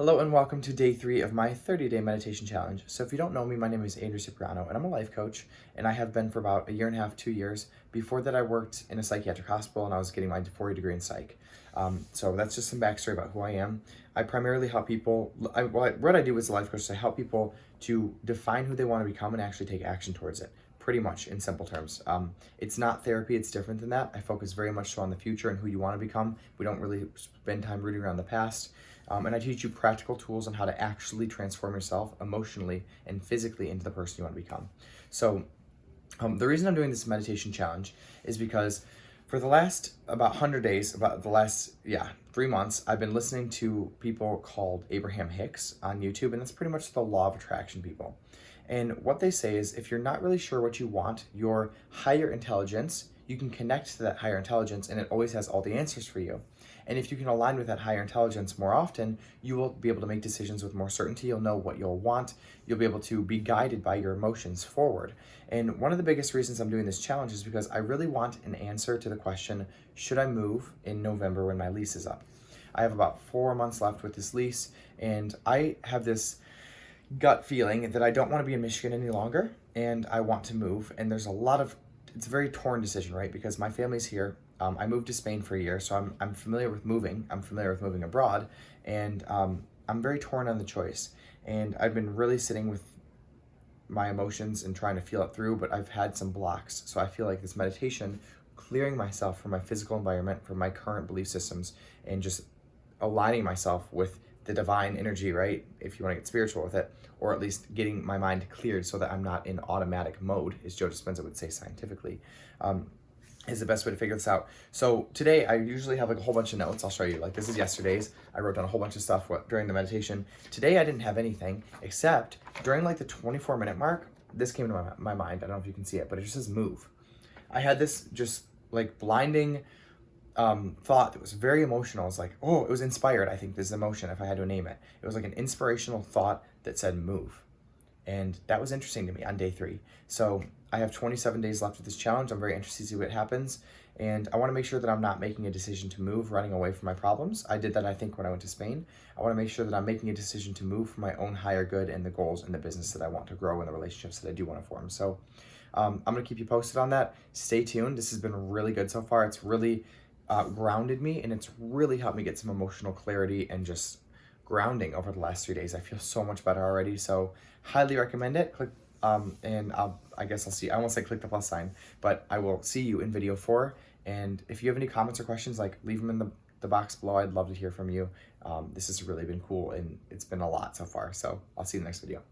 Hello and welcome to day 3 of my 30-day meditation challenge. So if you don't know me, my name is Cipriano and I'm a life coach, and I have been for about a year and a half, 2 years. Before that, I worked in a psychiatric hospital and I was getting my 4-year degree in psych. So that's just some backstory about who I am. I primarily help people, what I do as a life coach is I help people to define who they want to become and actually take action towards it. Pretty much in simple terms. It's not therapy, it's different than that. I focus very much so on the future and who you want to become. We don't really spend time rooting around the past. And I teach you practical tools on how to actually transform yourself emotionally and physically into the person you want to become. So the reason I'm doing this meditation challenge is because for the last about 100 days, about the last 3 months, I've been listening to people called Abraham Hicks on YouTube, and that's pretty much the law of attraction people. And what they say is if you're not really sure what you want, your higher intelligence, you can connect to that higher intelligence and it always has all the answers for you. And if you can align with that higher intelligence more often, you will be able to make decisions with more certainty. You'll know what you'll want. You'll be able to be guided by your emotions forward. And one of the biggest reasons I'm doing this challenge is because I really want an answer to the question, should I move in November when my lease is up? I have about 4 months left with this lease, and I have this gut feeling that I don't want to be in Michigan any longer, and I want to move. And there's it's a very torn decision, right? Because my family's here. I moved to Spain for a year, so I'm familiar with moving. I'm familiar with moving abroad, and I'm very torn on the choice. And I've been really sitting with my emotions and trying to feel it through, but I've had some blocks. So I feel like this meditation, clearing myself from my physical environment, from my current belief systems, and just aligning myself with the divine energy, right? If you want to get spiritual with it, or at least getting my mind cleared so that I'm not in automatic mode, as Joe Dispenza would say scientifically, is the best way to figure this out. So today I usually have like a whole bunch of notes. I'll show you. Like this is yesterday's. I wrote down a whole bunch of stuff during the meditation. Today I didn't have anything except during like the 24-minute mark, this came to my mind. I don't know if you can see it, but it just says move. I had this just like blinding thought that was very emotional. It's like, oh, it was inspired. I think this emotion, if I had to name it. It was like an inspirational thought that said move. And that was interesting to me on day 3. So I have 27 days left of this challenge. I'm very interested to see what happens. And I want to make sure that I'm not making a decision to move, running away from my problems. I did that, I think, when I went to Spain. I want to make sure that I'm making a decision to move for my own higher good and the goals and the business that I want to grow and the relationships that I do want to form. So I'm going to keep you posted on that. Stay tuned. This has been really good so far. It's really grounded me, and it's really helped me get some emotional clarity and just grounding over the last 3 days. I feel so much better already, so highly recommend it. Click and I guess I'll see. I won't say click the plus sign, but I will see you in video 4. And if you have any comments or questions, like leave them in the box below. I'd love to hear from you. This has really been cool, and it's been a lot so far. So I'll see you in the next video.